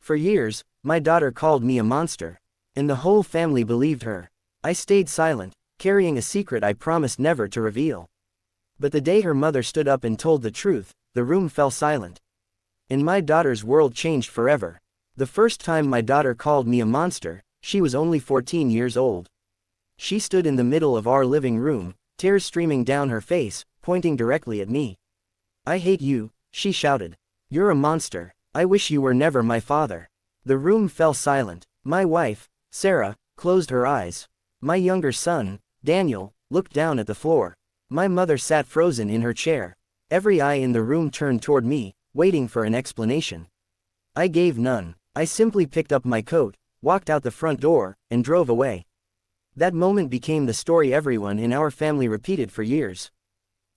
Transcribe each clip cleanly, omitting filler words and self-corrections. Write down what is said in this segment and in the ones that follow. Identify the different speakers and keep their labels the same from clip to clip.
Speaker 1: For years, my daughter called me a monster. And the whole family believed her. I stayed silent, carrying a secret I promised never to reveal. But the day her mother stood up and told the truth, the room fell silent. And my daughter's world changed forever. The first time my daughter called me a monster, she was only 14 years old. She stood in the middle of our living room, tears streaming down her face, pointing directly at me. "I hate you," she shouted. "You're a monster. I wish you were never my father." The room fell silent. My wife, Sarah, closed her eyes. My younger son, Daniel, looked down at the floor. My mother sat frozen in her chair. Every eye in the room turned toward me, waiting for an explanation. I gave none. I simply picked up my coat, walked out the front door, and drove away. That moment became the story everyone in our family repeated for years.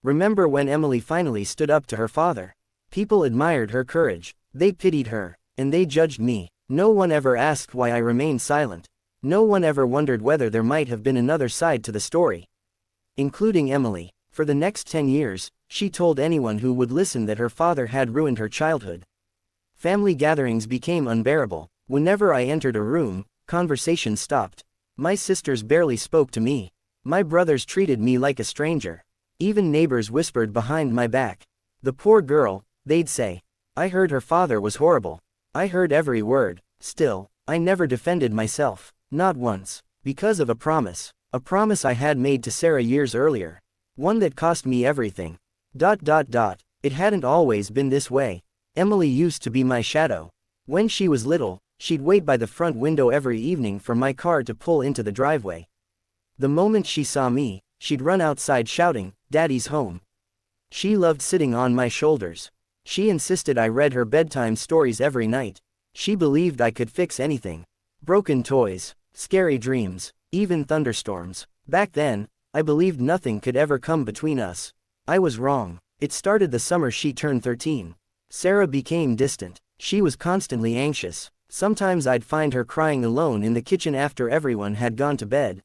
Speaker 1: Remember when Emily finally stood up to her father? People admired her courage. They pitied her, and they judged me. No one ever asked why I remained silent. No one ever wondered whether there might have been another side to the story. Including Emily. For the next 10 years, she told anyone who would listen that her father had ruined her childhood. Family gatherings became unbearable. Whenever I entered a room, conversation stopped. My sisters barely spoke to me. My brothers treated me like a stranger. Even neighbors whispered behind my back. "The poor girl," they'd say. "I heard her father was horrible." I heard every word. Still, I never defended myself. Not once. Because of a promise. A promise I had made to Sarah years earlier. One that cost me everything. It hadn't always been this way. Emily used to be my shadow. When she was little, she'd wait by the front window every evening for my car to pull into the driveway. The moment she saw me, she'd run outside shouting, "Daddy's home." She loved sitting on my shoulders. She insisted I read her bedtime stories every night. She believed I could fix anything. Broken toys, scary dreams, even thunderstorms. Back then, I believed nothing could ever come between us. I was wrong. It started the summer she turned 13. Sarah became distant. She was constantly anxious. Sometimes I'd find her crying alone in the kitchen after everyone had gone to bed.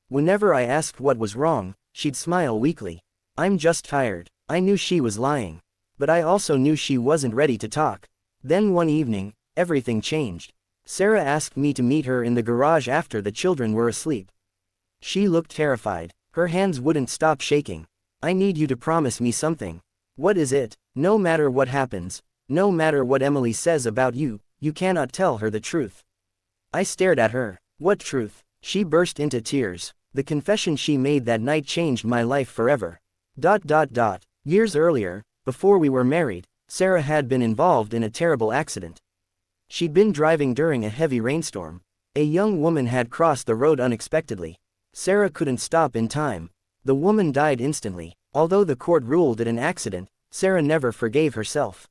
Speaker 1: Whenever I asked what was wrong, she'd smile weakly. "I'm just tired." I knew she was lying. But I also knew she wasn't ready to talk. Then one evening, everything changed. Sarah asked me to meet her in the garage after the children were asleep. She looked terrified. Her hands wouldn't stop shaking. "I need you to promise me something." "What is it?" "No matter what happens, no matter what Emily says about you, you cannot tell her the truth." I stared at her. "What truth?" She burst into tears. The confession she made that night changed my life forever. Years earlier, before we were married, Sarah had been involved in a terrible accident. She'd been driving during a heavy rainstorm. A young woman had crossed the road unexpectedly. Sarah couldn't stop in time. The woman died instantly. Although the court ruled it an accident, Sarah never forgave herself.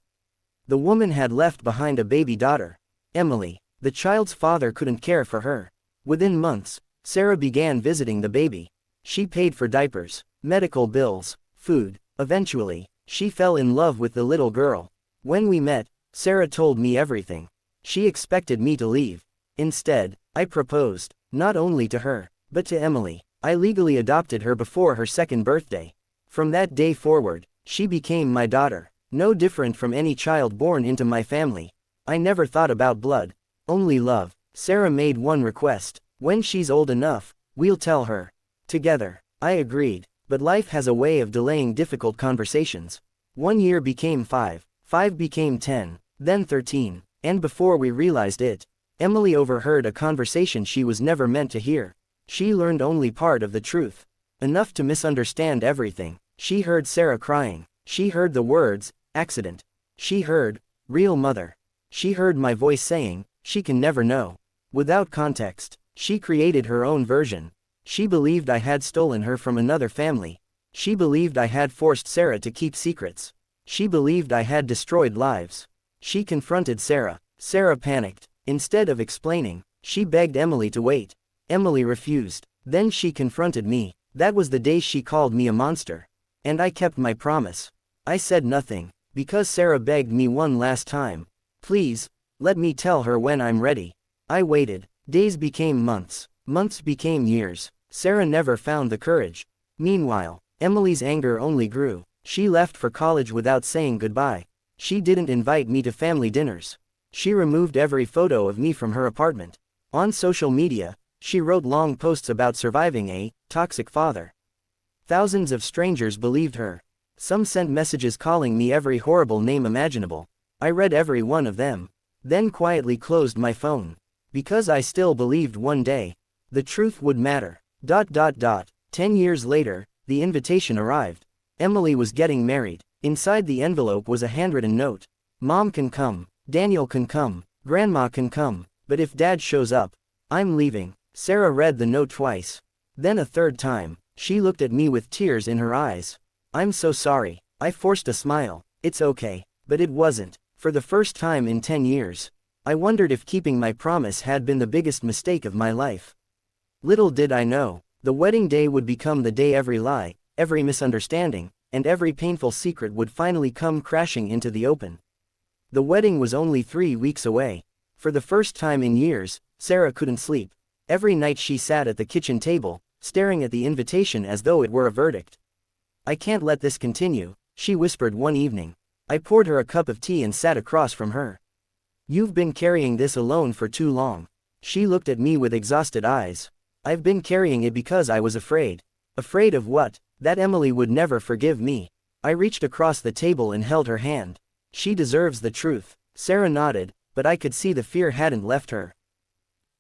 Speaker 1: The woman had left behind a baby daughter, Emily. The child's father couldn't care for her. Within months, Sarah began visiting the baby. She paid for diapers, medical bills, food. Eventually, she fell in love with the little girl. When we met, Sarah told me everything. She expected me to leave. Instead, I proposed, not only to her, but to Emily. I legally adopted her before her second birthday. From that day forward, she became my daughter. No different from any child born into my family. I never thought about blood. Only love. Sarah made one request. "When she's old enough, we'll tell her. Together." I agreed. But life has a way of delaying difficult conversations. 1 year became 5, 5 became 10, then 13, and before we realized it, Emily overheard a conversation she was never meant to hear. She learned only part of the truth. Enough to misunderstand everything. She heard Sarah crying. She heard the words, "accident." She heard, "real mother." She heard my voice saying, "She can never know." Without context, she created her own version. She believed I had stolen her from another family. She believed I had forced Sarah to keep secrets. She believed I had destroyed lives. She confronted Sarah. Sarah panicked. Instead of explaining, she begged Emily to wait. Emily refused. Then she confronted me. That was the day she called me a monster. And I kept my promise. I said nothing, because Sarah begged me one last time. "Please, let me tell her when I'm ready." I waited. Days became months. Months became years. Sarah never found the courage. Meanwhile, Emily's anger only grew. She left for college without saying goodbye. She didn't invite me to family dinners. She removed every photo of me from her apartment. On social media, she wrote long posts about surviving a toxic father. Thousands of strangers believed her. Some sent messages calling me every horrible name imaginable. I read every one of them, then quietly closed my phone. Because I still believed one day, the truth would matter. 10 years later, the invitation arrived. Emily was getting married. Inside the envelope was a handwritten note. Mom can come, Daniel can come, Grandma can come, but if Dad shows up, I'm leaving. Sarah read the note twice. Then a third time. She looked at me with tears in her eyes. I'm so sorry. I forced a smile. It's okay. But it wasn't. For the first time in 10 years, I wondered if keeping my promise had been the biggest mistake of my life. Little did I know, the wedding day would become the day every lie, every misunderstanding, and every painful secret would finally come crashing into the open. The wedding was only 3 weeks away. For the first time in years, Sarah couldn't sleep. Every night she sat at the kitchen table, staring at the invitation as though it were a verdict. I can't let this continue, she whispered one evening. I poured her a cup of tea and sat across from her. You've been carrying this alone for too long. She looked at me with exhausted eyes. I've been carrying it because I was afraid. Afraid of what? That Emily would never forgive me. I reached across the table and held her hand. She deserves the truth. Sarah nodded, but I could see the fear hadn't left her.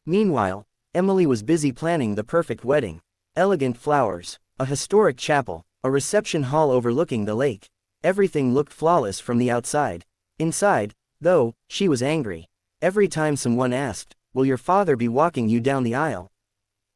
Speaker 1: Meanwhile, Emily was busy planning the perfect wedding. Elegant flowers, a historic chapel, a reception hall overlooking the lake. Everything looked flawless from the outside. Inside, though, she was angry. Every time someone asked, "Will your father be walking you down the aisle?"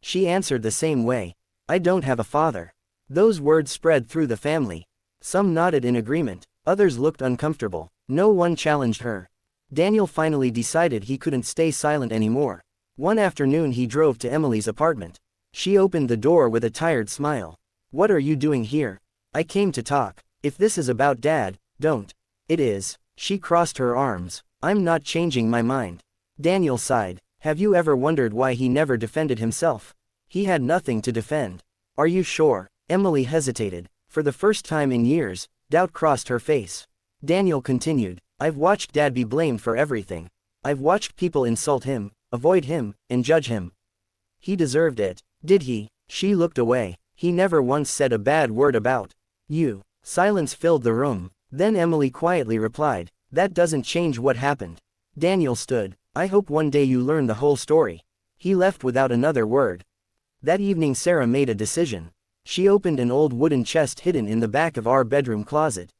Speaker 1: she answered the same way. "I don't have a father." Those words spread through the family. Some nodded in agreement, others looked uncomfortable. No one challenged her. Daniel finally decided he couldn't stay silent anymore. One afternoon he drove to Emily's apartment. She opened the door with a tired smile. "What are you doing here?" "I came to talk. If this is about Dad, don't." "It is." She crossed her arms. "I'm not changing my mind." Daniel sighed. "Have you ever wondered why he never defended himself? He had nothing to defend." "Are you sure?" Emily hesitated. For the first time in years, doubt crossed her face. Daniel continued. "I've watched Dad be blamed for everything. I've watched people insult him, avoid him, and judge him. He deserved it." "Did he?" She looked away. "He never once said a bad word about you." Silence filled the room. Then Emily quietly replied, "That doesn't change what happened." Daniel stood. "I hope one day you learn the whole story." He left without another word. That evening Sarah made a decision. She opened an old wooden chest hidden in the back of our bedroom closet.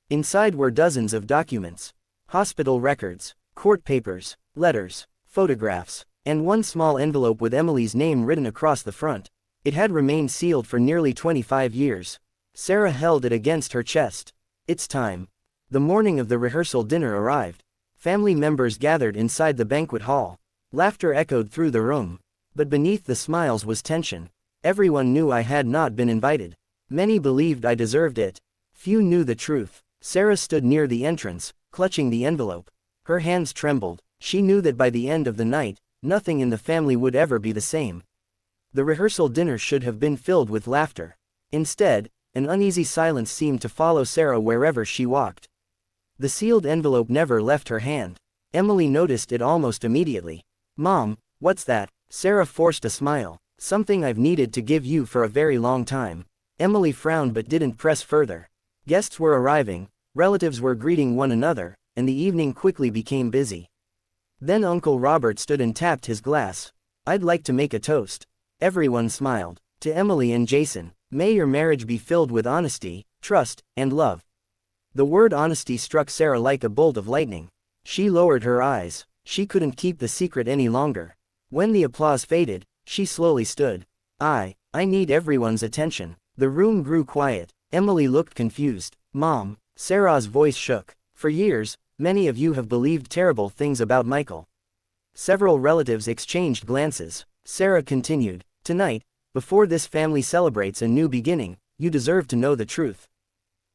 Speaker 1: Inside were dozens of documents. Hospital records, court papers, letters, photographs, and one small envelope with Emily's name written across the front. It had remained sealed for nearly 25 years. Sarah held it against her chest. "It's time." The morning of the rehearsal dinner arrived. Family members gathered inside the banquet hall. Laughter echoed through the room. But beneath the smiles was tension. Everyone knew I had not been invited. Many believed I deserved it. Few knew the truth. Sarah stood near the entrance, clutching the envelope. Her hands trembled. She knew that by the end of the night, nothing in the family would ever be the same. The rehearsal dinner should have been filled with laughter. Instead, an uneasy silence seemed to follow Sarah wherever she walked. The sealed envelope never left her hand. Emily noticed it almost immediately. "Mom, what's that?" Sarah forced a smile. "Something I've needed to give you for a very long time." Emily frowned but didn't press further. Guests were arriving, relatives were greeting one another, and the evening quickly became busy. Then Uncle Robert stood and tapped his glass. "I'd like to make a toast." Everyone smiled. "To Emily and Jason, may your marriage be filled with honesty, trust, and love." The word honesty struck Sarah like a bolt of lightning. She lowered her eyes. She couldn't keep the secret any longer. When the applause faded, she slowly stood. I need everyone's attention." The room grew quiet. Emily looked confused. "Mom," Sarah's voice shook. "For years, many of you have believed terrible things about Michael." Several relatives exchanged glances. Sarah continued. "Tonight, before this family celebrates a new beginning, you deserve to know the truth."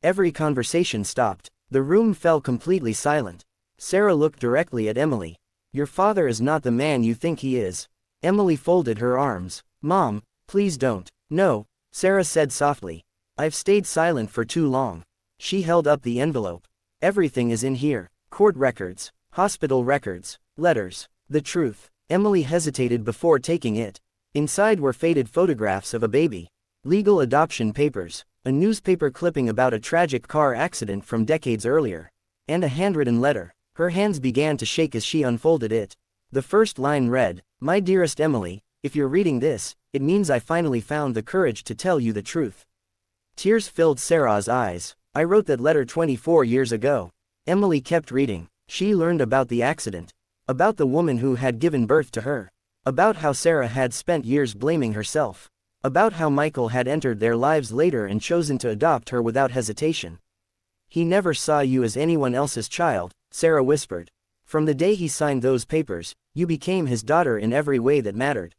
Speaker 1: Every conversation stopped. The room fell completely silent. Sarah looked directly at Emily. "Your father is not the man you think he is." Emily folded her arms. "Mom, please don't." "No," Sarah said softly. "I've stayed silent for too long." She held up the envelope. "Everything is in here. Court records, Hospital records. Letters. The truth. Emily hesitated before taking it. Inside were faded photographs of a baby. Legal adoption papers. A newspaper clipping about a tragic car accident from decades earlier. And a handwritten letter. Her hands began to shake as she unfolded it. The first line read, "My dearest Emily, if you're reading this, it means I finally found the courage to tell you the truth." Tears filled Sarah's eyes. "I wrote that letter 24 years ago." Emily kept reading. She learned about the accident. About the woman who had given birth to her. About how Sarah had spent years blaming herself. About how Michael had entered their lives later and chosen to adopt her without hesitation. "He never saw you as anyone else's child," Sarah whispered. "From the day he signed those papers, you became his daughter in every way that mattered."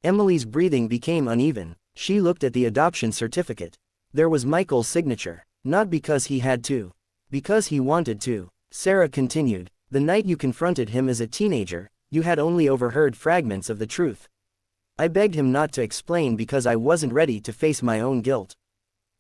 Speaker 1: Emily's breathing became uneven. She looked at the adoption certificate. There was Michael's signature. Not because he had to. Because he wanted to. Sarah continued, "The night you confronted him as a teenager, you had only overheard fragments of the truth. I begged him not to explain because I wasn't ready to face my own guilt."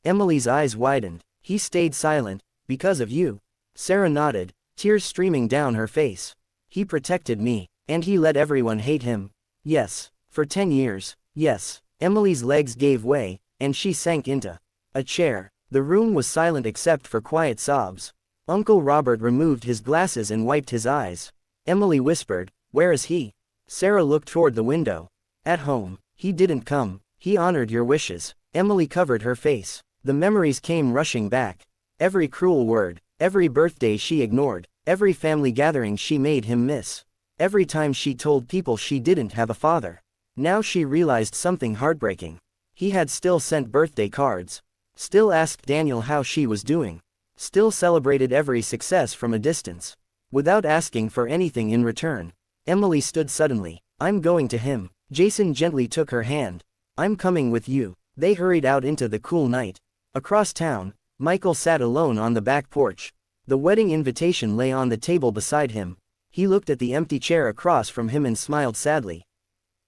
Speaker 1: Emily's eyes widened. "He stayed silent, because of you." Sarah nodded, tears streaming down her face. "He protected me, and he let everyone hate him." "Yes. For 10 years, yes." Emily's legs gave way, and she sank into a chair. The room was silent except for quiet sobs. Uncle Robert removed his glasses and wiped his eyes. Emily whispered, "Where is he?" Sarah looked toward the window. "At home. He didn't come. He honored your wishes." Emily covered her face. The memories came rushing back. Every cruel word, every birthday she ignored, every family gathering she made him miss. Every time she told people she didn't have a father. Now she realized something heartbreaking. He had still sent birthday cards. Still asked Daniel how she was doing. Still celebrated every success from a distance. Without asking for anything in return. Emily stood suddenly. "I'm going to him." Jason gently took her hand. "I'm coming with you." They hurried out into the cool night. Across town, Michael sat alone on the back porch. The wedding invitation lay on the table beside him. He looked at the empty chair across from him and smiled sadly.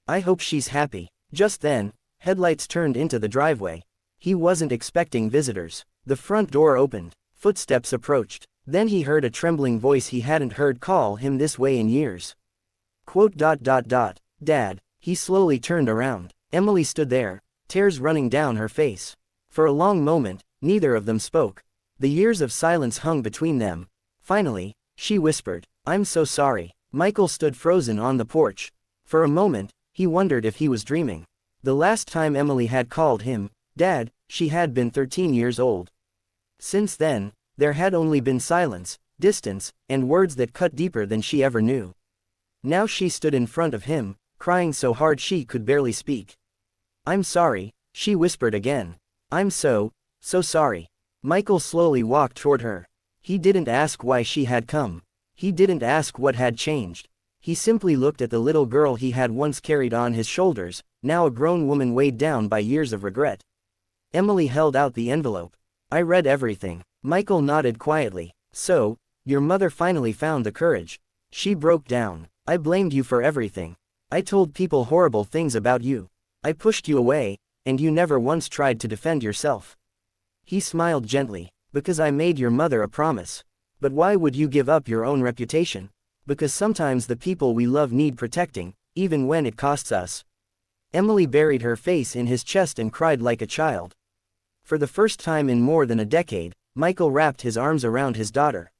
Speaker 1: "I hope she's happy." Just then, headlights turned into the driveway. He wasn't expecting visitors. The front door opened. Footsteps approached. Then he heard a trembling voice he hadn't heard call him this way in years. "Dad." He slowly turned around. Emily stood there, tears running down her face. For a long moment, neither of them spoke. The years of silence hung between them. Finally, she whispered, "I'm so sorry." Michael stood frozen on the porch. For a moment, he wondered if he was dreaming. The last time Emily had called him Dad, she had been 13 years old. Since then, there had only been silence, distance, and words that cut deeper than she ever knew. Now she stood in front of him, crying so hard she could barely speak. "I'm sorry," she whispered again. "I'm so sorry." Michael slowly walked toward her. He didn't ask why she had come. He didn't ask what had changed. He simply looked at the little girl he had once carried on his shoulders, now a grown woman weighed down by years of regret. Emily held out the envelope. "I read everything." Michael nodded quietly. "So, your mother finally found the courage." She broke down. "I blamed you for everything. I told people horrible things about you. I pushed you away, and you never once tried to defend yourself." He smiled gently. "Because I made your mother a promise." "But why would you give up your own reputation?" "Because sometimes the people we love need protecting, even when it costs us." Emily buried her face in his chest and cried like a child. For the first time in more than a decade, Michael wrapped his arms around his daughter.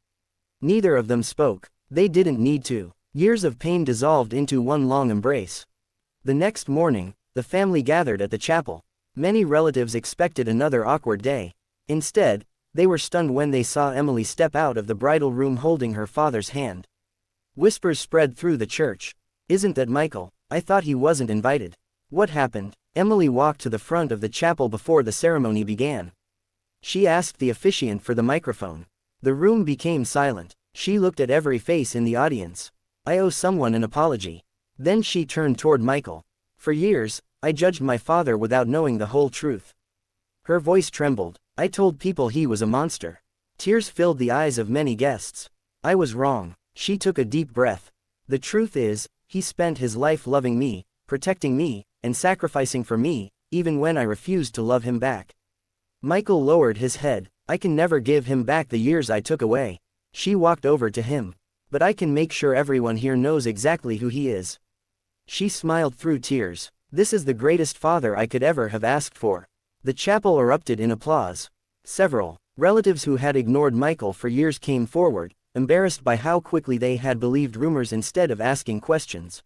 Speaker 1: Neither of them spoke. They didn't need to. Years of pain dissolved into one long embrace. The next morning, the family gathered at the chapel. Many relatives expected another awkward day. Instead, they were stunned when they saw Emily step out of the bridal room holding her father's hand. Whispers spread through the church. "Isn't that Michael? I thought he wasn't invited. What happened?" Emily walked to the front of the chapel before the ceremony began. She asked the officiant for the microphone. The room became silent. She looked at every face in the audience. "I owe someone an apology." Then she turned toward Michael. "For years, I judged my father without knowing the whole truth." Her voice trembled. "I told people he was a monster." Tears filled the eyes of many guests. "I was wrong." She took a deep breath. "The truth is, he spent his life loving me, protecting me, and sacrificing for me, even when I refused to love him back." Michael lowered his head. "I can never give him back the years I took away." She walked over to him. But I can make sure everyone here knows exactly who he is." She smiled through tears. "This is the greatest father I could ever have asked for." The chapel erupted in applause. Several relatives who had ignored Michael for years came forward, embarrassed by how quickly they had believed rumors instead of asking questions.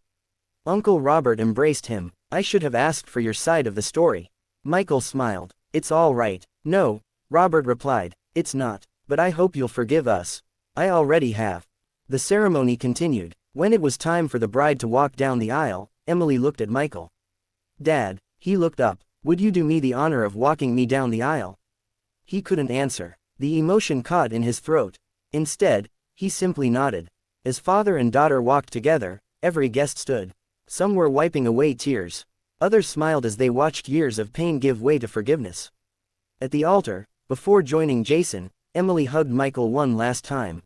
Speaker 1: Uncle Robert embraced him. "I should have asked for your side of the story." Michael smiled. "It's all right." "No," Robert replied, "it's not. But I hope you'll forgive us." "I already have." The ceremony continued. When it was time for the bride to walk down the aisle, Emily looked at Michael. "Dad," he looked up, "would you do me the honor of walking me down the aisle?" He couldn't answer. The emotion caught in his throat. Instead, he simply nodded. As father and daughter walked together, every guest stood. Some were wiping away tears. Others smiled as they watched years of pain give way to forgiveness. At the altar, before joining Jason, Emily hugged Michael one last time.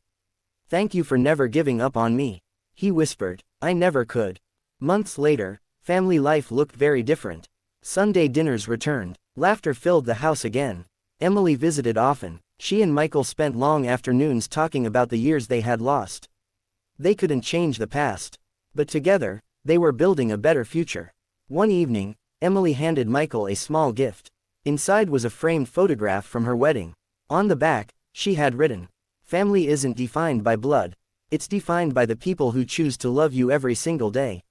Speaker 1: "Thank you for never giving up on me," he whispered. "I never could." Months later, family life looked very different. Sunday dinners returned. Laughter filled the house again. Emily visited often. She and Michael spent long afternoons talking about the years they had lost. They couldn't change the past. But together, they were building a better future. One evening, Emily handed Michael a small gift. Inside was a framed photograph from her wedding. On the back, she had written, "Family isn't defined by blood. It's defined by the people who choose to love you every single day.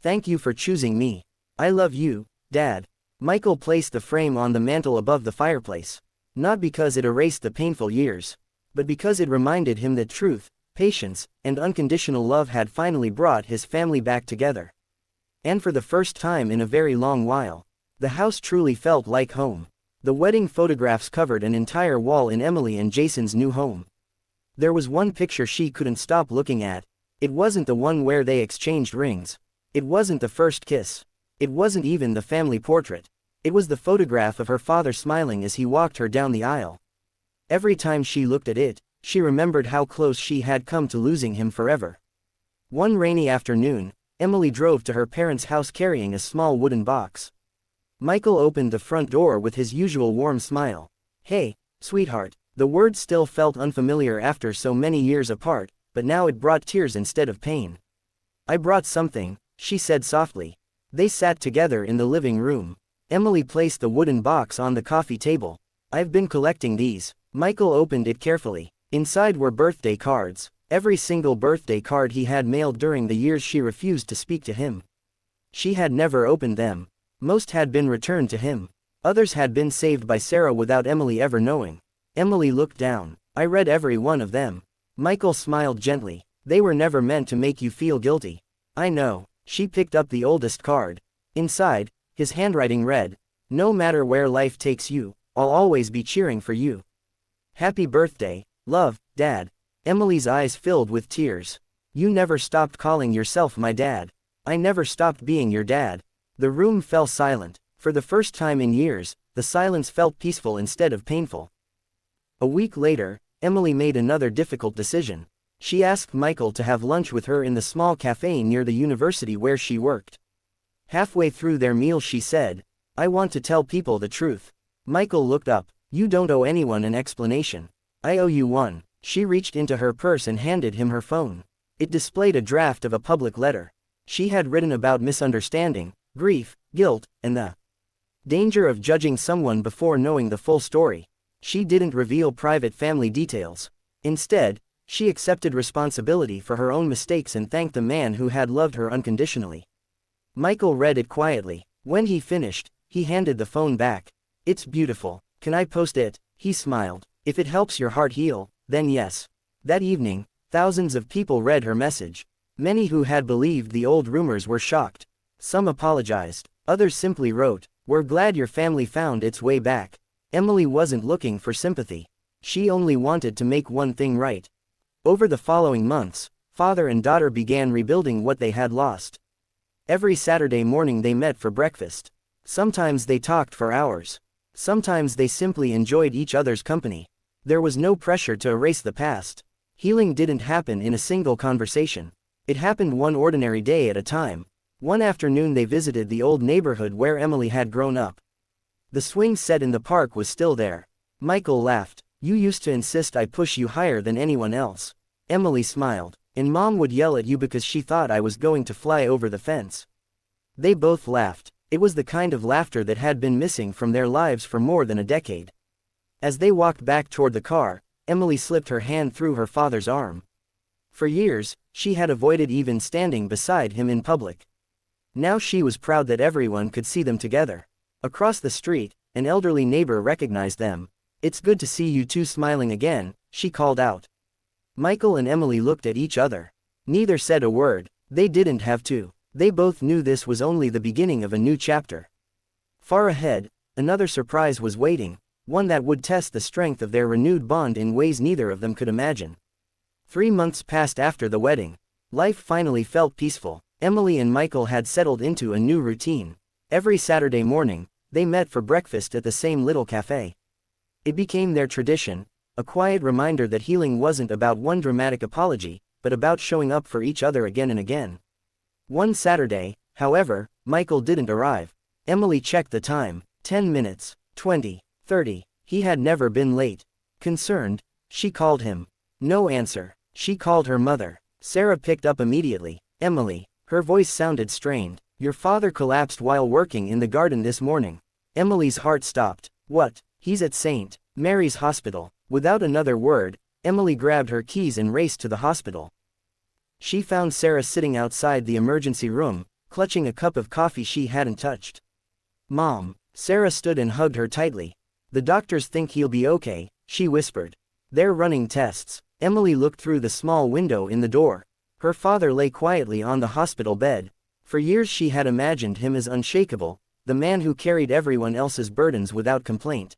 Speaker 1: Thank you for choosing me. I love you, Dad." Michael placed the frame on the mantel above the fireplace. Not because it erased the painful years, but because it reminded him that truth, patience, and unconditional love had finally brought his family back together. And for the first time in a very long while, the house truly felt like home. The wedding photographs covered an entire wall in Emily and Jason's new home. There was one picture she couldn't stop looking at. It wasn't the one where they exchanged rings. It wasn't the first kiss. It wasn't even the family portrait. It was the photograph of her father smiling as he walked her down the aisle. Every time she looked at it, she remembered how close she had come to losing him forever. One rainy afternoon, Emily drove to her parents' house carrying a small wooden box. Michael opened the front door with his usual warm smile. "Hey, sweetheart." The word still felt unfamiliar after so many years apart, but now it brought tears instead of pain. "I brought something," she said softly. They sat together in the living room. Emily placed the wooden box on the coffee table. "I've been collecting these." Michael opened it carefully. Inside were birthday cards. Every single birthday card he had mailed during the years she refused to speak to him. She had never opened them. Most had been returned to him. Others had been saved by Sarah without Emily ever knowing. Emily looked down. "I read every one of them." Michael smiled gently. "They were never meant to make you feel guilty." "I know." She picked up the oldest card. Inside, his handwriting read, "No matter where life takes you, I'll always be cheering for you. Happy birthday, love, Dad." Emily's eyes filled with tears. "You never stopped calling yourself my dad. I never stopped being your dad." The room fell silent. For the first time in years, the silence felt peaceful instead of painful. A week later, Emily made another difficult decision. She asked Michael to have lunch with her in the small cafe near the university where she worked. Halfway through their meal she said, "I want to tell people the truth." Michael looked up. "You don't owe anyone an explanation. I owe you one." She reached into her purse and handed him her phone. It displayed a draft of a public letter. She had written about misunderstanding, grief, guilt, and the danger of judging someone before knowing the full story. She didn't reveal private family details. Instead, she accepted responsibility for her own mistakes and thanked the man who had loved her unconditionally. Michael read it quietly. When he finished, he handed the phone back. "It's beautiful. Can I post it?" He smiled. "If it helps your heart heal, then yes." That evening, thousands of people read her message. Many who had believed the old rumors were shocked. Some apologized. Others simply wrote, "We're glad your family found its way back." Emily wasn't looking for sympathy. She only wanted to make one thing right. Over the following months, father and daughter began rebuilding what they had lost. Every Saturday morning they met for breakfast. Sometimes they talked for hours. Sometimes they simply enjoyed each other's company. There was no pressure to erase the past. Healing didn't happen in a single conversation. It happened one ordinary day at a time. One afternoon they visited the old neighborhood where Emily had grown up. The swing set in the park was still there. Michael laughed. "You used to insist I push you higher than anyone else." Emily smiled. and Mom would yell at you because she thought I was going to fly over the fence." They both laughed. It was the kind of laughter that had been missing from their lives for more than a decade. As they walked back toward the car, Emily slipped her hand through her father's arm. For years, she had avoided even standing beside him in public. Now she was proud that everyone could see them together. Across the street, an elderly neighbor recognized them. "It's good to see you two smiling again," she called out. Michael and Emily looked at each other. Neither said a word. They didn't have to. They both knew this was only the beginning of a new chapter. Far ahead, another surprise was waiting, one that would test the strength of their renewed bond in ways neither of them could imagine. 3 months passed after the wedding. Life finally felt peaceful. Emily and Michael had settled into a new routine. Every Saturday morning, they met for breakfast at the same little cafe. It became their tradition, a quiet reminder that healing wasn't about one dramatic apology, but about showing up for each other again and again. One Saturday, however, Michael didn't arrive. Emily checked the time. 10 minutes, 20, 30. He had never been late. Concerned, she called him. No answer. She called her mother. Sarah picked up immediately. "Emily." Her voice sounded strained. "Your father collapsed while working in the garden this morning." Emily's heart stopped. "What? He's at St. Mary's Hospital." Without another word, Emily grabbed her keys and raced to the hospital. She found Sarah sitting outside the emergency room, clutching a cup of coffee she hadn't touched. "Mom." Sarah stood and hugged her tightly. "The doctors think he'll be okay," she whispered. "They're running tests." Emily looked through the small window in the door. Her father lay quietly on the hospital bed. For years she had imagined him as unshakable, the man who carried everyone else's burdens without complaint.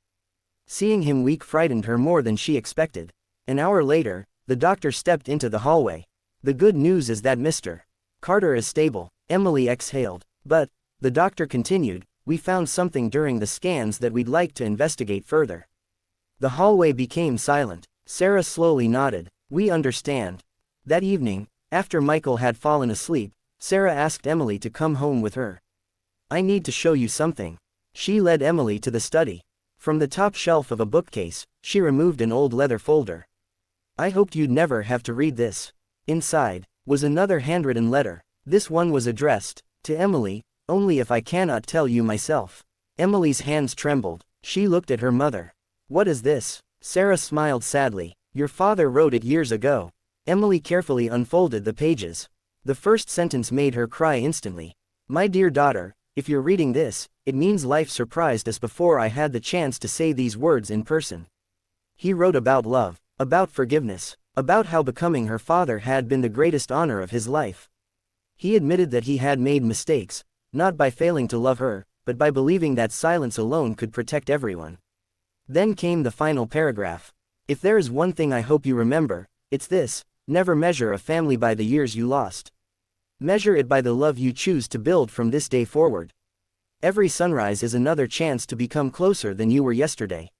Speaker 1: Seeing him weak frightened her more than she expected. An hour later, the doctor stepped into the hallway. "The good news is that Mr. Carter is stable." Emily exhaled. "But," the doctor continued, "we found something during the scans that we'd like to investigate further." The hallway became silent. Sarah slowly nodded. "We understand." That evening, after Michael had fallen asleep, Sarah asked Emily to come home with her. "I need to show you something." She led Emily to the study. From the top shelf of a bookcase, she removed an old leather folder. "I hoped you'd never have to read this." Inside was another handwritten letter. This one was addressed to Emily, "Only if I cannot tell you myself." Emily's hands trembled. She looked at her mother. "What is this?" Sarah smiled sadly. "Your father wrote it years ago." Emily carefully unfolded the pages. The first sentence made her cry instantly. "My dear daughter, if you're reading this, it means life surprised us before I had the chance to say these words in person." He wrote about love, about forgiveness, about how becoming her father had been the greatest honor of his life. He admitted that he had made mistakes, not by failing to love her, but by believing that silence alone could protect everyone. Then came the final paragraph. "If there is one thing I hope you remember, it's this: never measure a family by the years you lost. Measure it by the love you choose to build from this day forward. Every sunrise is another chance to become closer than you were yesterday."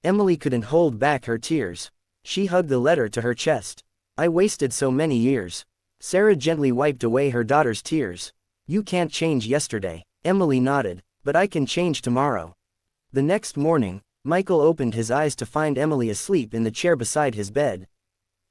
Speaker 1: Emily couldn't hold back her tears. She hugged the letter to her chest. "I wasted so many years." Sarah gently wiped away her daughter's tears. "You can't change yesterday." Emily nodded. "But I can change tomorrow." The next morning, Michael opened his eyes to find Emily asleep in the chair beside his bed.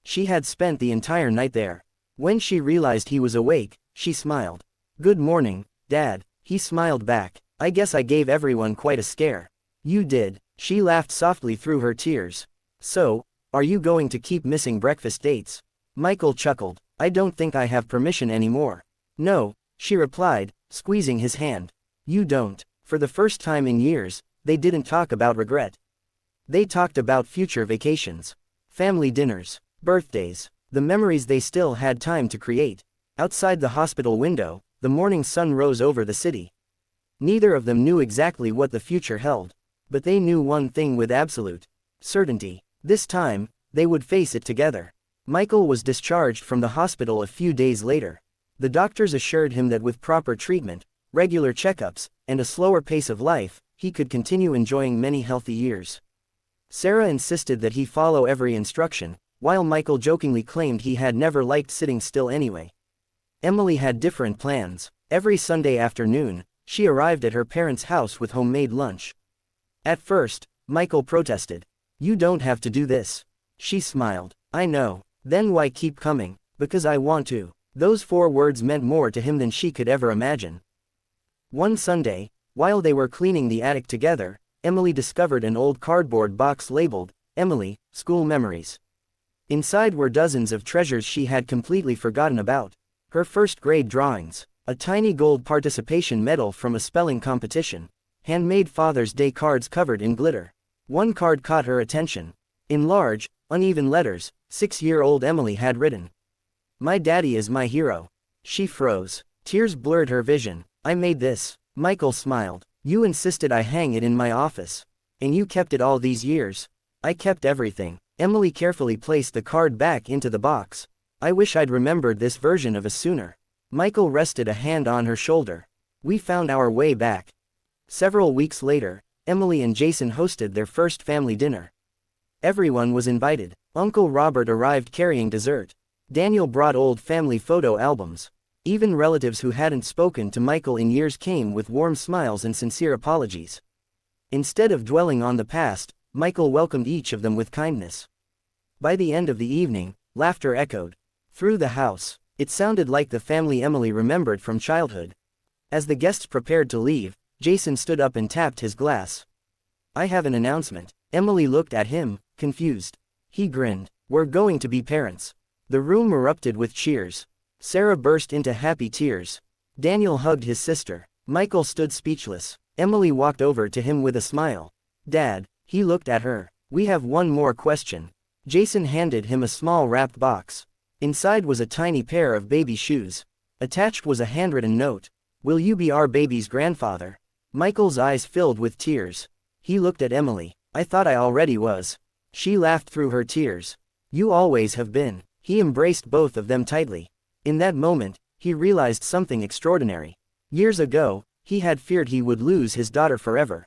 Speaker 1: She had spent the entire night there. When she realized he was awake, she smiled. "Good morning, Dad." He smiled back. "I guess I gave everyone quite a scare." "You did." She laughed softly through her tears. "So, are you going to keep missing breakfast dates?" Michael chuckled. "I don't think I have permission anymore." "No," she replied, squeezing his hand. "You don't." For the first time in years, they didn't talk about regret. They talked about future vacations, family dinners, birthdays, the memories they still had time to create. Outside the hospital window, the morning sun rose over the city. Neither of them knew exactly what the future held, but they knew one thing with absolute certainty. This time, they would face it together. Michael was discharged from the hospital a few days later. The doctors assured him that with proper treatment, regular checkups, and a slower pace of life, he could continue enjoying many healthy years. Sarah insisted that he follow every instruction, while Michael jokingly claimed he had never liked sitting still anyway. Emily had different plans. Every Sunday afternoon, she arrived at her parents' house with homemade lunch. At first, Michael protested. "You don't have to do this." She smiled. "I know. Then why keep coming?" Because I want to. Those 4 words meant more to him than she could ever imagine. One Sunday, while they were cleaning the attic together, Emily discovered an old cardboard box labeled, "Emily, School Memories." Inside were dozens of treasures she had completely forgotten about. Her first grade drawings, a tiny gold participation medal from a spelling competition, handmade Father's Day cards covered in glitter. One card caught her attention. In large, uneven letters, 6-year-old Emily had written, "My daddy is my hero." She froze. Tears blurred her vision. "I made this." Michael smiled. "You insisted I hang it in my office. And you kept it all these years." "I kept everything." Emily carefully placed the card back into the box. "I wish I'd remembered this version of us sooner." Michael rested a hand on her shoulder. "We found our way back." Several weeks later, Emily and Jason hosted their first family dinner. Everyone was invited. Uncle Robert arrived carrying dessert. Daniel brought old family photo albums. Even relatives who hadn't spoken to Michael in years came with warm smiles and sincere apologies. Instead of dwelling on the past, Michael welcomed each of them with kindness. By the end of the evening, laughter echoed through the house. It sounded like the family Emily remembered from childhood. As the guests prepared to leave, Jason stood up and tapped his glass. "I have an announcement." Emily looked at him, confused. He grinned. "We're going to be parents." The room erupted with cheers. Sarah burst into happy tears. Daniel hugged his sister. Michael stood speechless. Emily walked over to him with a smile. "Dad," he looked at her. "We have one more question." Jason handed him a small wrapped box. Inside was a tiny pair of baby shoes. Attached was a handwritten note. "Will you be our baby's grandfather?" Michael's eyes filled with tears. He looked at Emily. "I thought I already was." She laughed through her tears. "You always have been." He embraced both of them tightly. In that moment, he realized something extraordinary. Years ago, he had feared he would lose his daughter forever.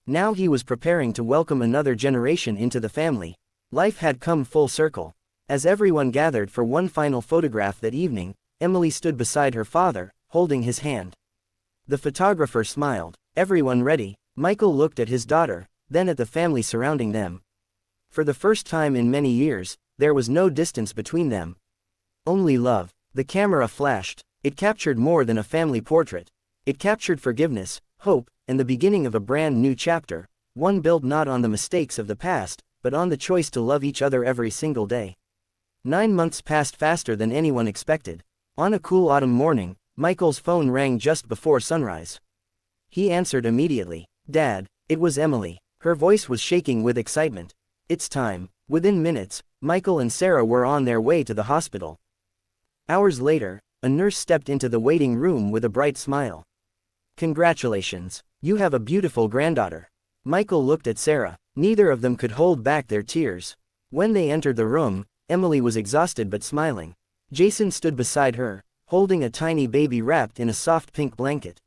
Speaker 1: Now he was preparing to welcome another generation into the family. Life had come full circle. As everyone gathered for one final photograph that evening, Emily stood beside her father, holding his hand. The photographer smiled. Everyone ready? Michael looked at his daughter, then at the family surrounding them. For the first time in many years, there was no distance between them. Only love. The camera flashed. It captured more than a family portrait. It captured forgiveness, hope, and the beginning of a brand new chapter, one built not on the mistakes of the past, but on the choice to love each other every single day. 9 months passed faster than anyone expected. On a cool autumn morning, Michael's phone rang just before sunrise. He answered immediately. "Dad," it was Emily. Her voice was shaking with excitement. "It's time." Within minutes, Michael and Sarah were on their way to the hospital. Hours later, a nurse stepped into the waiting room with a bright smile. "Congratulations. You have a beautiful granddaughter." Michael looked at Sarah. Neither of them could hold back their tears. When they entered the room, Emily was exhausted but smiling. Jason stood beside her, holding a tiny baby wrapped in a soft pink blanket.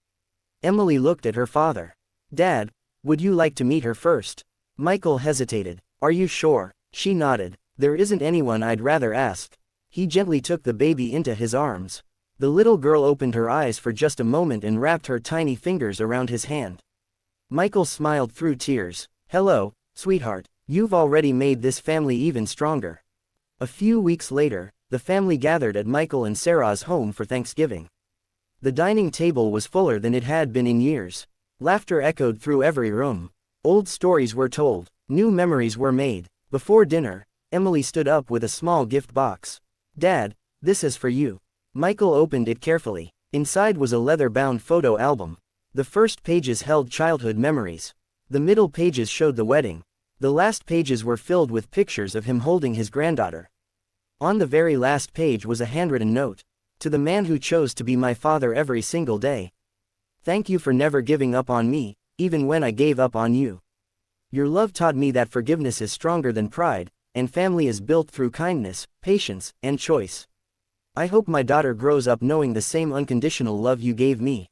Speaker 1: Emily looked at her father. "Dad, would you like to meet her first?" Michael hesitated. "Are you sure?" She nodded. "There isn't anyone I'd rather ask." He gently took the baby into his arms. The little girl opened her eyes for just a moment and wrapped her tiny fingers around his hand. Michael smiled through tears. "Hello, sweetheart. You've already made this family even stronger." A few weeks later, the family gathered at Michael and Sarah's home for Thanksgiving. The dining table was fuller than it had been in years. Laughter echoed through every room. Old stories were told. New memories were made. Before dinner, Emily stood up with a small gift box. "Dad, this is for you." Michael opened it carefully. Inside was a leather-bound photo album. The first pages held childhood memories. The middle pages showed the wedding. The last pages were filled with pictures of him holding his granddaughter. On the very last page was a handwritten note. "To the man who chose to be my father every single day. Thank you for never giving up on me, even when I gave up on you. Your love taught me that forgiveness is stronger than pride, and family is built through kindness, patience, and choice. I hope my daughter grows up knowing the same unconditional love you gave me.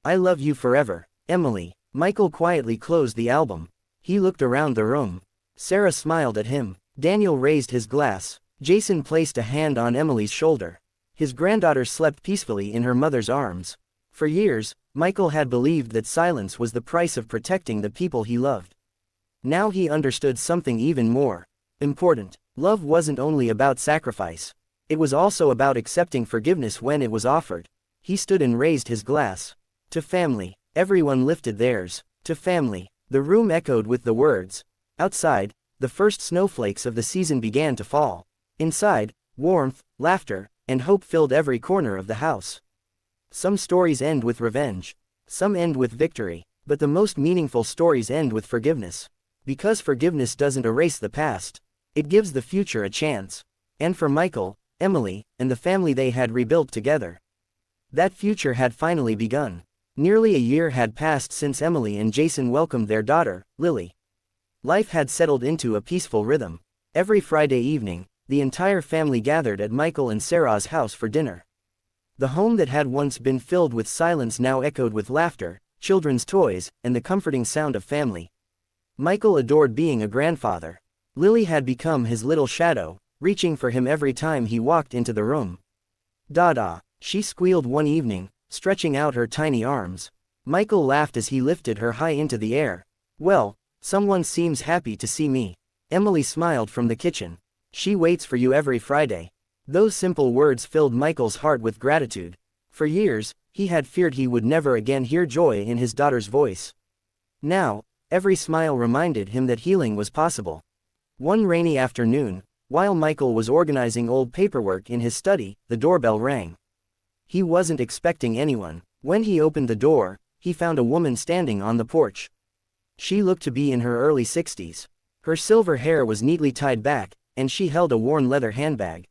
Speaker 1: I love you forever, Emily." Michael quietly closed the album. He looked around the room. Sarah smiled at him. Daniel raised his glass. Jason placed a hand on Emily's shoulder. His granddaughter slept peacefully in her mother's arms. For years, Michael had believed that silence was the price of protecting the people he loved. Now he understood something even more important. Love wasn't only about sacrifice. It was also about accepting forgiveness when it was offered. He stood and raised his glass. To family. Everyone lifted theirs. To family. The room echoed with the words. Outside, the first snowflakes of the season began to fall. Inside, warmth, laughter, and hope filled every corner of the house. Some stories end with revenge. Some end with victory. But the most meaningful stories end with forgiveness. Because forgiveness doesn't erase the past. It gives the future a chance. And for Michael, Emily, and the family they had rebuilt together, that future had finally begun. Nearly a year had passed since Emily and Jason welcomed their daughter, Lily. Life had settled into a peaceful rhythm. Every Friday evening, the entire family gathered at Michael and Sarah's house for dinner. The home that had once been filled with silence now echoed with laughter, children's toys, and the comforting sound of family. Michael adored being a grandfather. Lily had become his little shadow, reaching for him every time he walked into the room. "Dada," she squealed one evening, stretching out her tiny arms. Michael laughed as he lifted her high into the air. "Well, someone seems happy to see me." Emily smiled from the kitchen. "She waits for you every Friday." Those simple words filled Michael's heart with gratitude. For years, he had feared he would never again hear joy in his daughter's voice. Now, every smile reminded him that healing was possible. One rainy afternoon, while Michael was organizing old paperwork in his study, the doorbell rang. He wasn't expecting anyone. When he opened the door, he found a woman standing on the porch. She looked to be in her early 60s. Her silver hair was neatly tied back, and she held a worn leather handbag.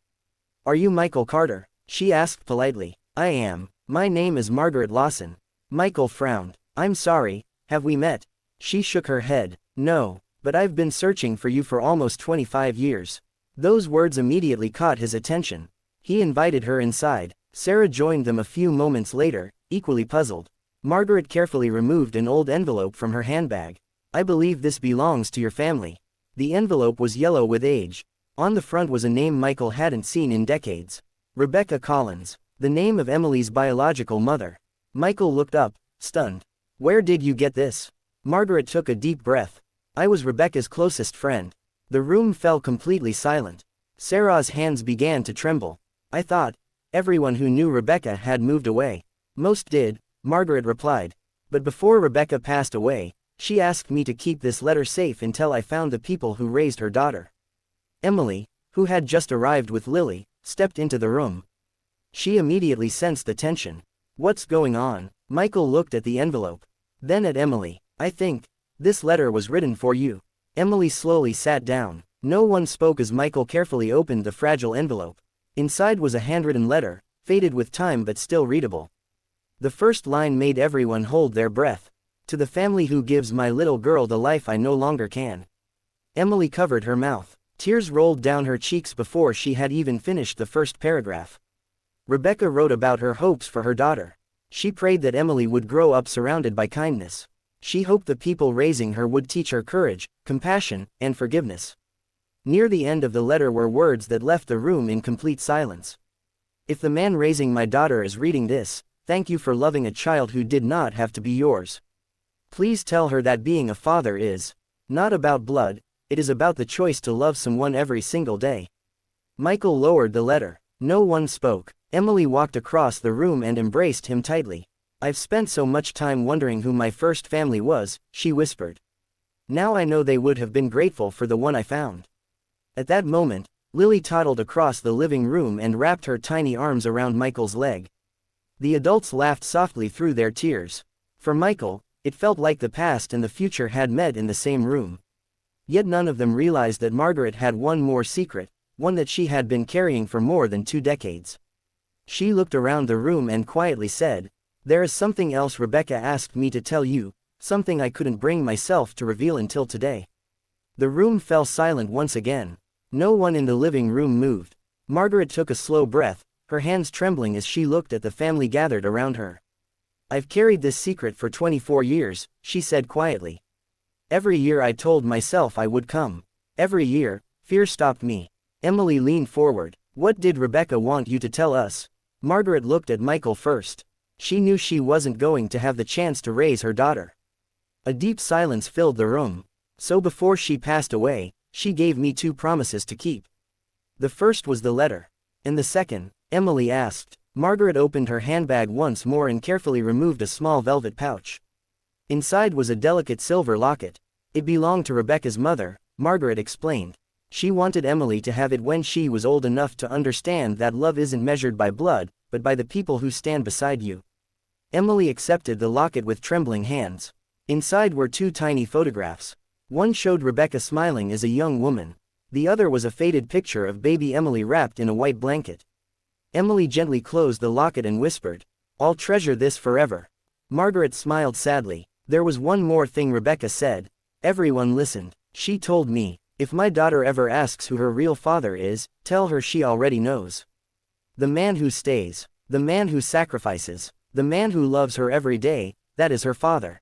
Speaker 1: "Are you Michael Carter?" she asked politely. "I am. My name is Margaret Lawson." Michael frowned. "I'm sorry, have we met?" She shook her head. "No, but I've been searching for you for almost 25 years. Those words immediately caught his attention. He invited her inside. Sarah joined them a few moments later, equally puzzled. Margaret carefully removed an old envelope from her handbag. "I believe this belongs to your family." The envelope was yellow with age. On the front was a name Michael hadn't seen in decades. Rebecca Collins, the name of Emily's biological mother. Michael looked up, stunned. "Where did you get this?" Margaret took a deep breath. "I was Rebecca's closest friend." The room fell completely silent. Sarah's hands began to tremble. "I thought everyone who knew Rebecca had moved away." "Most did," Margaret replied. "But before Rebecca passed away, she asked me to keep this letter safe until I found the people who raised her daughter." Emily, who had just arrived with Lily, stepped into the room. She immediately sensed the tension. "What's going on?" Michael looked at the envelope. Then at Emily. "I think this letter was written for you." Emily slowly sat down. No one spoke as Michael carefully opened the fragile envelope. Inside was a handwritten letter, faded with time but still readable. The first line made everyone hold their breath. "To the family who gives my little girl the life I no longer can." Emily covered her mouth. Tears rolled down her cheeks before she had even finished the first paragraph. Rebecca wrote about her hopes for her daughter. She prayed that Emily would grow up surrounded by kindness. She hoped the people raising her would teach her courage, compassion, and forgiveness. Near the end of the letter were words that left the room in complete silence. "If the man raising my daughter is reading this, thank you for loving a child who did not have to be yours. Please tell her that being a father is not about blood, it is about the choice to love someone every single day." Michael lowered the letter. No one spoke. Emily walked across the room and embraced him tightly. "I've spent so much time wondering who my first family was," she whispered. "Now I know they would have been grateful for the one I found." At that moment, Lily toddled across the living room and wrapped her tiny arms around Michael's leg. The adults laughed softly through their tears. For Michael, it felt like the past and the future had met in the same room. Yet none of them realized that Margaret had one more secret, one that she had been carrying for more than 2 decades. She looked around the room and quietly said, "There is something else Rebecca asked me to tell you, something I couldn't bring myself to reveal until today." The room fell silent once again. No one in the living room moved. Margaret took a slow breath, her hands trembling as she looked at the family gathered around her. "I've carried this secret for 24 years, she said quietly. "Every year I told myself I would come. Every year, fear stopped me." Emily leaned forward. "What did Rebecca want you to tell us?" Margaret looked at Michael first. She knew she wasn't going to have the chance to raise her daughter. A deep silence filled the room. "So before she passed away, she gave me 2 promises to keep. The first was the letter. And the second? Emily asked. Margaret opened her handbag once more and carefully removed a small velvet pouch. Inside was a delicate silver locket. It belonged to Rebecca's mother, Margaret explained. She wanted Emily to have it when she was old enough to understand that love isn't measured by blood, but by the people who stand beside you. Emily accepted the locket with trembling hands. Inside were 2 tiny photographs. One showed Rebecca smiling as a young woman. The other was a faded picture of baby Emily wrapped in a white blanket. Emily gently closed the locket and whispered, "I'll treasure this forever." Margaret smiled sadly. There was one more thing Rebecca said. Everyone listened. She told me, "If my daughter ever asks who her real father is, tell her she already knows. The man who stays, the man who sacrifices, the man who loves her every day, that is her father."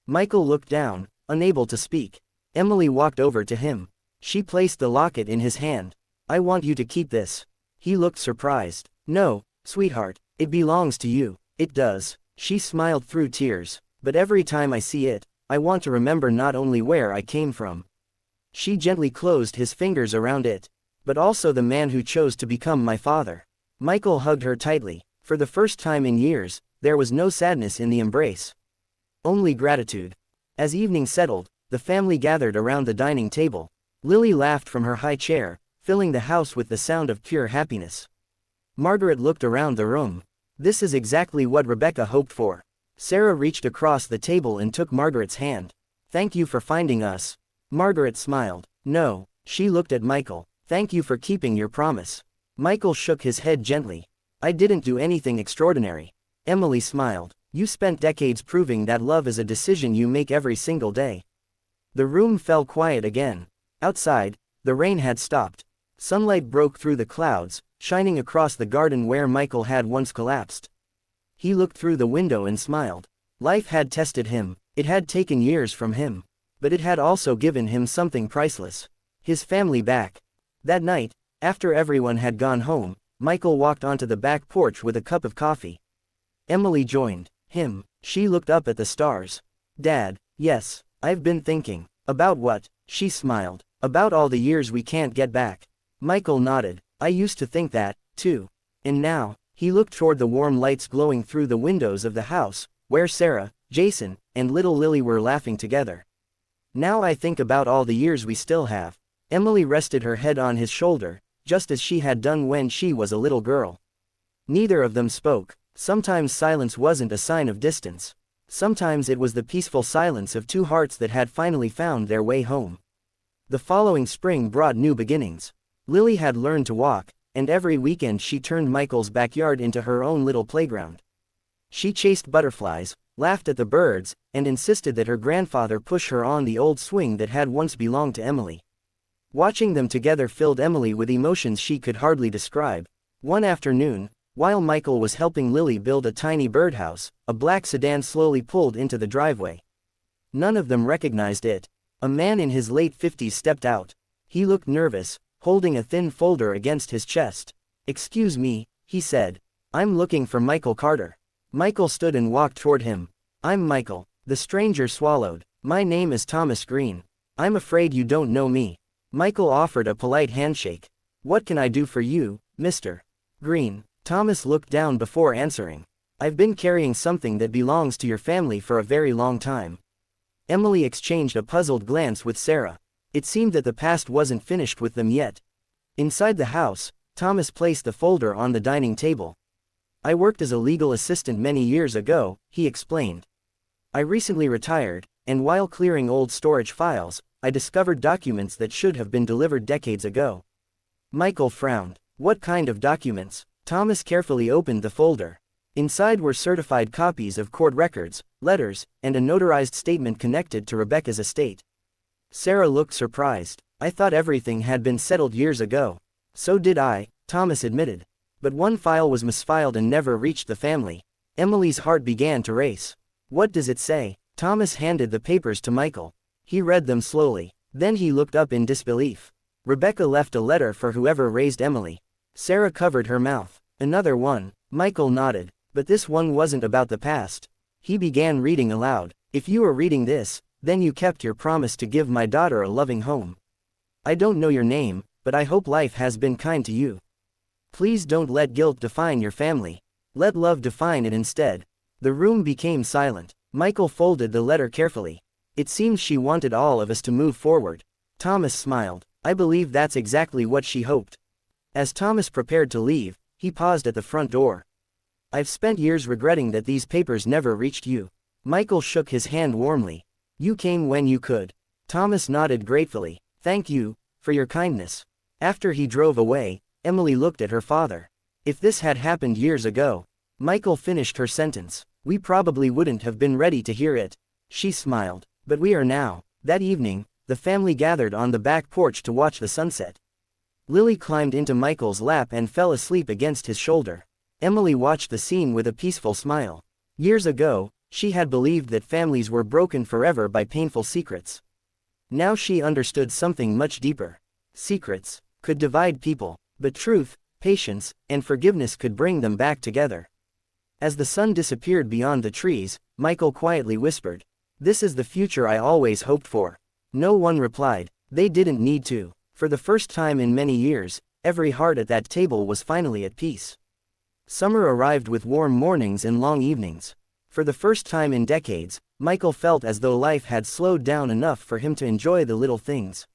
Speaker 1: Michael looked down, unable to speak. Emily walked over to him. She placed the locket in his hand. "I want you to keep this." He looked surprised. "No, sweetheart, it belongs to you." "It does." She smiled through tears. "But every time I see it, I want to remember not only where I came from." She gently closed his fingers around it. "But also the man who chose to become my father." Michael hugged her tightly. For the first time in years, there was no sadness in the embrace. Only gratitude. As evening settled, the family gathered around the dining table. Lily laughed from her high chair, filling the house with the sound of pure happiness. Margaret looked around the room. This is exactly what Rebecca hoped for. Sarah reached across the table and took Margaret's hand. "Thank you for finding us." Margaret smiled. "No." She looked at Michael. "Thank you for keeping your promise." Michael shook his head gently. "I didn't do anything extraordinary." Emily smiled. "You spent decades proving that love is a decision you make every single day." The room fell quiet again. Outside, the rain had stopped. Sunlight broke through the clouds, shining across the garden where Michael had once collapsed. He looked through the window and smiled. Life had tested him. It had taken years from him. But it had also given him something priceless. His family back. That night, after everyone had gone home, Michael walked onto the back porch with a cup of coffee. Emily joined him. She looked up at the stars. "Dad." "Yes, I've been thinking." "About what?" She smiled. "About all the years we can't get back." Michael nodded. "I used to think that, too. And now," he looked toward the warm lights glowing through the windows of the house, where Sarah, Jason, and little Lily were laughing together. "Now I think about all the years we still have." Emily rested her head on his shoulder, just as she had done when she was a little girl. Neither of them spoke. Sometimes silence wasn't a sign of distance. Sometimes it was the peaceful silence of 2 hearts that had finally found their way home. The following spring brought new beginnings. Lily had learned to walk, and every weekend she turned Michael's backyard into her own little playground. She chased butterflies, laughed at the birds, and insisted that her grandfather push her on the old swing that had once belonged to Emily. Watching them together filled Emily with emotions she could hardly describe. One afternoon, while Michael was helping Lily build a tiny birdhouse, a black sedan slowly pulled into the driveway. None of them recognized it. A man in his late 50s stepped out. He looked nervous, holding a thin folder against his chest. "Excuse me," he said. "I'm looking for Michael Carter." Michael stood and walked toward him. "I'm Michael." The stranger swallowed. "My name is Thomas Green. I'm afraid you don't know me." Michael offered a polite handshake. "What can I do for you, Mr. Green?" Thomas looked down before answering. "I've been carrying something that belongs to your family for a very long time." Emily exchanged a puzzled glance with Sarah. It seemed that the past wasn't finished with them yet. Inside the house, Thomas placed the folder on the dining table. "I worked as a legal assistant many years ago," he explained. "I recently retired, and while clearing old storage files, I discovered documents that should have been delivered decades ago." Michael frowned. "What kind of documents?" Thomas carefully opened the folder. Inside were certified copies of court records, letters, and a notarized statement connected to Rebecca's estate. Sarah looked surprised. "I thought everything had been settled years ago." "So did I," Thomas admitted. "But one file was misfiled and never reached the family." Emily's heart began to race. "What does it say?" Thomas handed the papers to Michael. He read them slowly. Then he looked up in disbelief. "Rebecca left a letter for whoever raised Emily." Sarah covered her mouth. "Another one." Michael nodded. "But this one wasn't about the past." He began reading aloud. "If you are reading this, then you kept your promise to give my daughter a loving home. I don't know your name, but I hope life has been kind to you." Please don't let guilt define your family. Let love define it instead. The room became silent. Michael folded the letter carefully. It seemed she wanted all of us to move forward. Thomas smiled. I believe that's exactly what she hoped. As Thomas prepared to leave, he paused at the front door. I've spent years regretting that these papers never reached you. Michael shook his hand warmly. You came when you could. Thomas nodded gratefully. Thank you, for your kindness. After he drove away, Emily looked at her father. If this had happened years ago. Michael finished her sentence. We probably wouldn't have been ready to hear it. She smiled. But we are now. That evening, the family gathered on the back porch to watch the sunset. Lily climbed into Michael's lap and fell asleep against his shoulder. Emily watched the scene with a peaceful smile. Years ago, she had believed that families were broken forever by painful secrets. Now she understood something much deeper. Secrets could divide people, but truth, patience, and forgiveness could bring them back together. As the sun disappeared beyond the trees, Michael quietly whispered, "This is the future I always hoped for." No one replied. They didn't need to. For the first time in many years, every heart at that table was finally at peace. Summer arrived with warm mornings and long evenings. For the first time in decades, Michael felt as though life had slowed down enough for him to enjoy the little things.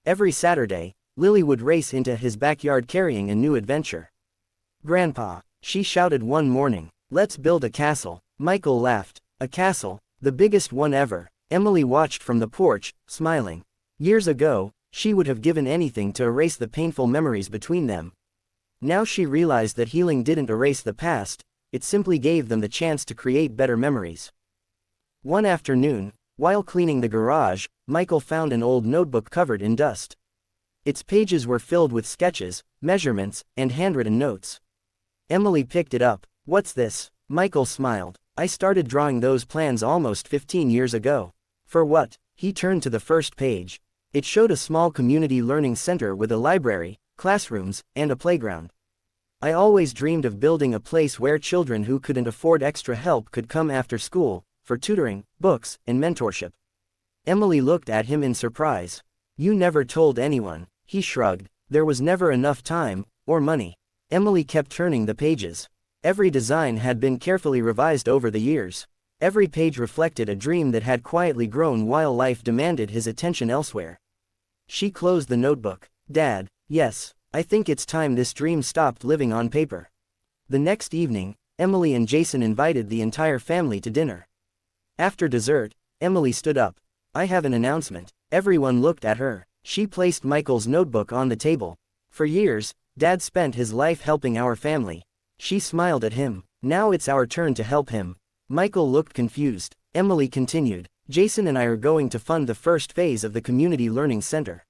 Speaker 1: Every Saturday, Lily would race into his backyard carrying a new adventure. "Grandpa," she shouted one morning, "let's build a castle." Michael laughed. A castle, the biggest one ever. Emily watched from the porch, smiling. Years ago, she would have given anything to erase the painful memories between them. Now she realized that healing didn't erase the past, it simply gave them the chance to create better memories. One afternoon, while cleaning the garage, Michael found an old notebook covered in dust. Its pages were filled with sketches, measurements, and handwritten notes. Emily picked it up. "What's this?" Michael smiled. "I started drawing those plans almost 15 years ago." "For what?" He turned to the first page. It showed a small community learning center with a library, classrooms, and a playground. "I always dreamed of building a place where children who couldn't afford extra help could come after school, for tutoring, books, and mentorship." Emily looked at him in surprise. "You never told anyone." He shrugged. "There was never enough time, or money." Emily kept turning the pages. Every design had been carefully revised over the years. Every page reflected a dream that had quietly grown while life demanded his attention elsewhere. She closed the notebook. "Dad, yes, I think it's time this dream stopped living on paper." The next evening, Emily and Jason invited the entire family to dinner. After dessert, Emily stood up. "I have an announcement." Everyone looked at her. She placed Michael's notebook on the table. "For years, Dad spent his life helping our family." She smiled at him. "Now it's our turn to help him." Michael looked confused. Emily continued, "Jason and I are going to fund the first phase of the Community Learning Center."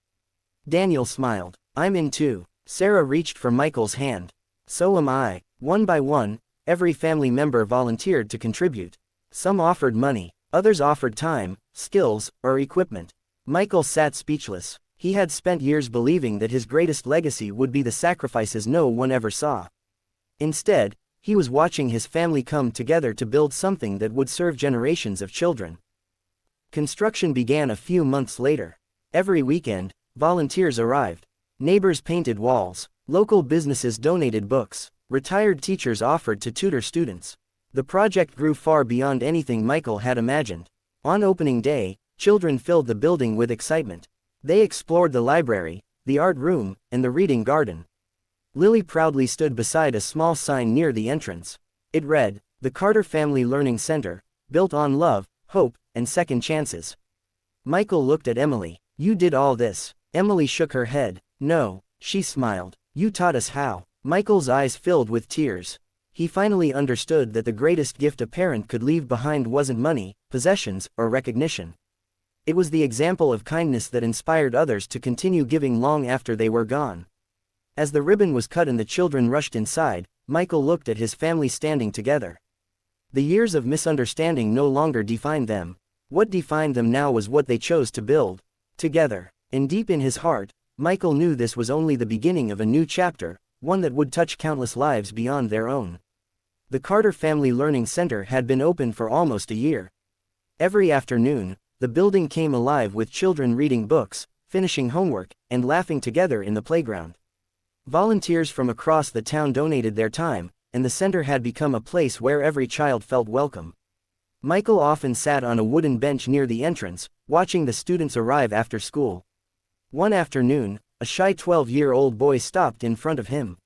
Speaker 1: Daniel smiled. "I'm in too." Sarah reached for Michael's hand. "So am I." One by one, every family member volunteered to contribute. Some offered money, others offered time, skills, or equipment. Michael sat speechless. He had spent years believing that his greatest legacy would be the sacrifices no one ever saw. Instead, he was watching his family come together to build something that would serve generations of children. Construction began a few months later. Every weekend, volunteers arrived. Neighbors painted walls. Local businesses donated books. Retired teachers offered to tutor students. The project grew far beyond anything Michael had imagined. On opening day, children filled the building with excitement. They explored the library, the art room, and the reading garden. Lily proudly stood beside a small sign near the entrance. It read, "The Carter Family Learning Center, built on love, hope, and second chances." Michael looked at Emily. "You did all this." Emily shook her head. "No," she smiled. "You taught us how." Michael's eyes filled with tears. He finally understood that the greatest gift a parent could leave behind wasn't money, possessions, or recognition. It was the example of kindness that inspired others to continue giving long after they were gone. As the ribbon was cut and the children rushed inside, Michael looked at his family standing together. The years of misunderstanding no longer defined them. What defined them now was what they chose to build together. And deep in his heart, Michael knew this was only the beginning of a new chapter, one that would touch countless lives beyond their own. The Carter Family Learning Center had been open for almost a year. Every afternoon, the building came alive with children reading books, finishing homework, and laughing together in the playground. Volunteers from across the town donated their time, and the center had become a place where every child felt welcome. Michael often sat on a wooden bench near the entrance, watching the students arrive after school. One afternoon, a shy 12-year-old boy stopped in front of him.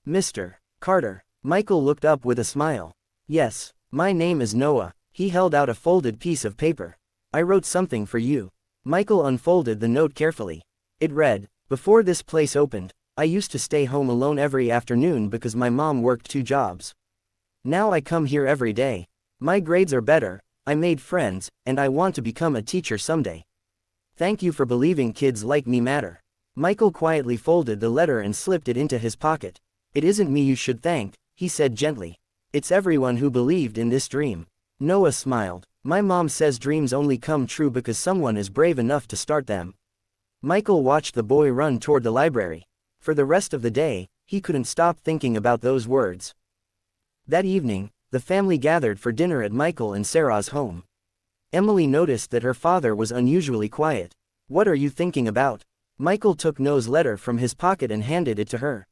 Speaker 1: "Mr. Carter." Michael looked up with a smile. "Yes, my name is Noah." He held out a folded piece of paper. "I wrote something for you." Michael unfolded the note carefully. It read, "Before this place opened, I used to stay home alone every afternoon because my mom worked 2 jobs. Now I come here every day. My grades are better, I made friends, and I want to become a teacher someday. Thank you for believing kids like me matter." Michael quietly folded the letter and slipped it into his pocket. "It isn't me you should thank," he said gently. "It's everyone who believed in this dream." Noah smiled. "My mom says dreams only come true because someone is brave enough to start them." Michael watched the boy run toward the library. For the rest of the day, he couldn't stop thinking about those words. That evening, the family gathered for dinner at Michael and Sarah's home. Emily noticed that her father was unusually quiet. "What are you thinking about?" Michael took Noah's letter from his pocket and handed it to her.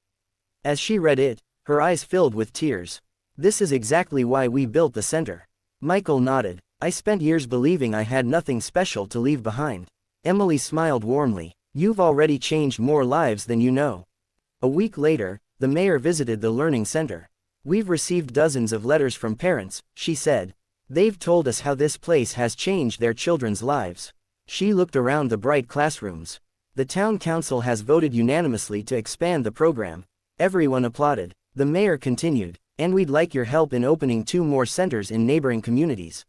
Speaker 1: As she read it, her eyes filled with tears. "This is exactly why we built the center." Michael nodded. "I spent years believing I had nothing special to leave behind." Emily smiled warmly. "You've already changed more lives than you know." A week later, the mayor visited the learning center. "We've received dozens of letters from parents," she said. "They've told us how this place has changed their children's lives." She looked around the bright classrooms. "The town council has voted unanimously to expand the program." Everyone applauded. The mayor continued, "And we'd like your help in opening 2 more centers in neighboring communities."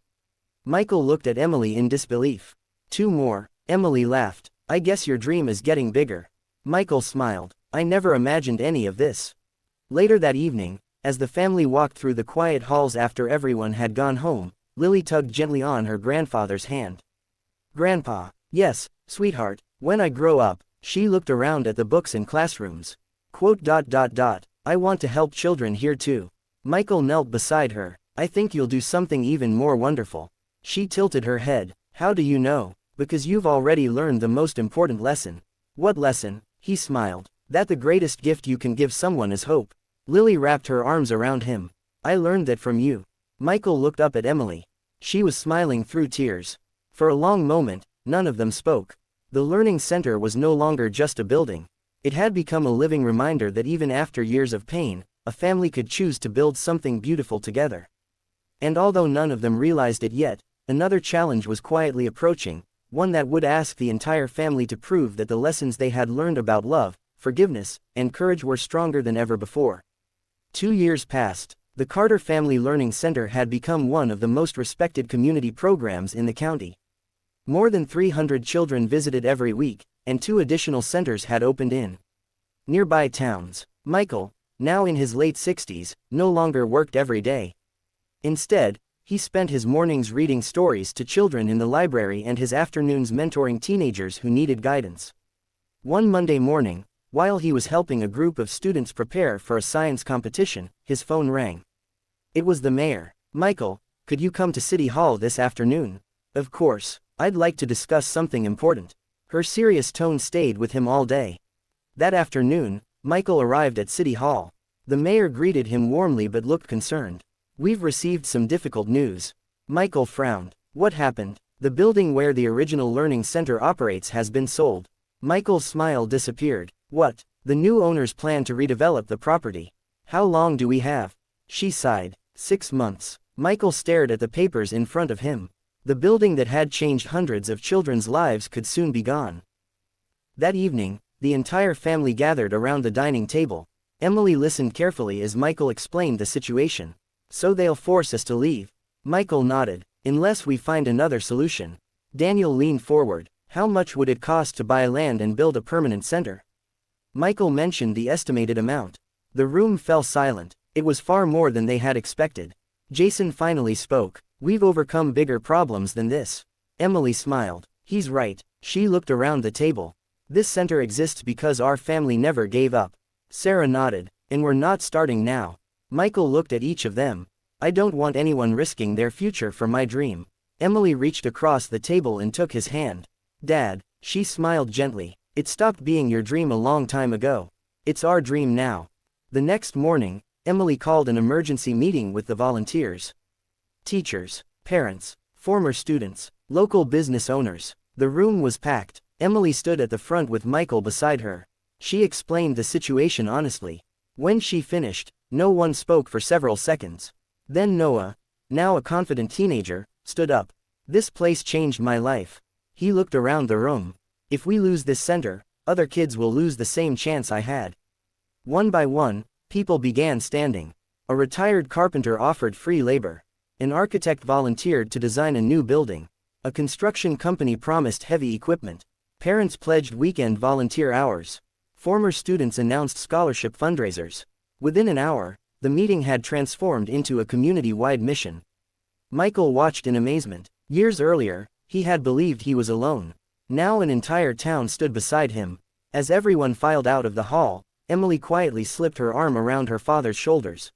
Speaker 1: Michael looked at Emily in disbelief. "2 more?" Emily laughed. "I guess your dream is getting bigger." Michael smiled. "I never imagined any of this." Later that evening, as the family walked through the quiet halls after everyone had gone home, Lily tugged gently on her grandfather's hand. "Grandpa." "Yes, sweetheart, when I grow up." She looked around at the books and classrooms. "I want to help children here too." Michael knelt beside her. "I think you'll do something even more wonderful." She tilted her head. "How do you know?" "Because you've already learned the most important lesson." "What lesson?" He smiled. "That the greatest gift you can give someone is hope." Lily wrapped her arms around him. "I learned that from you." Michael looked up at Emily. She was smiling through tears. For a long moment, none of them spoke. The learning center was no longer just a building. It had become a living reminder that even after years of pain, a family could choose to build something beautiful together. And although none of them realized it yet, another challenge was quietly approaching, one that would ask the entire family to prove that the lessons they had learned about love, forgiveness, and courage were stronger than ever before. 2 years passed. The Carter Family Learning Center had become one of the most respected community programs in the county. More than 300 children visited every week, and 2 additional centers had opened in nearby towns. Michael, now in his late 60s, no longer worked every day. Instead, he spent his mornings reading stories to children in the library and his afternoons mentoring teenagers who needed guidance. One Monday morning, while he was helping a group of students prepare for a science competition, his phone rang. It was the mayor. "Michael, could you come to City Hall this afternoon?" "Of course, I'd like to discuss something important." Her serious tone stayed with him all day. That afternoon, Michael arrived at City Hall. The mayor greeted him warmly but looked concerned. "We've received some difficult news." Michael frowned. "What happened?" "The building where the original learning center operates has been sold." Michael's smile disappeared. "What?" "The new owners plan to redevelop the property." "How long do we have?" She sighed. 6 months. Michael stared at the papers in front of him. The building that had changed hundreds of children's lives could soon be gone. That evening, the entire family gathered around the dining table. Emily listened carefully as Michael explained the situation. "So they'll force us to leave?" Michael nodded. "Unless we find another solution." Daniel leaned forward. "How much would it cost to buy land and build a permanent center?" Michael mentioned the estimated amount. The room fell silent. It was far more than they had expected. Jason finally spoke. "We've overcome bigger problems than this." Emily smiled. "He's right." She looked around the table. "This center exists because our family never gave up." Sarah nodded. "And we're not starting now." Michael looked at each of them. "I don't want anyone risking their future for my dream." Emily reached across the table and took his hand. "Dad," she smiled gently, "it stopped being your dream a long time ago. It's our dream now. The next morning, Emily called an emergency meeting with the volunteers. Teachers, parents, former students, local business owners. The room was packed. Emily stood at the front with Michael beside her. She explained the situation honestly. When she finished, no one spoke for several seconds. Then Noah, now a confident teenager, stood up. This place changed my life. He looked around the room. If we lose this center, other kids will lose the same chance I had. One by one, people began standing. A retired carpenter offered free labor. An architect volunteered to design a new building. A construction company promised heavy equipment. Parents pledged weekend volunteer hours. Former students announced scholarship fundraisers. Within an hour, the meeting had transformed into a community-wide mission. Michael watched in amazement. Years earlier, he had believed he was alone. Now an entire town stood beside him. As everyone filed out of the hall, Emily quietly slipped her arm around her father's shoulders.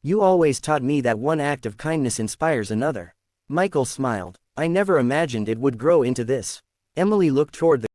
Speaker 1: You always taught me that one act of kindness inspires another. Michael smiled. I never imagined it would grow into this. Emily looked toward the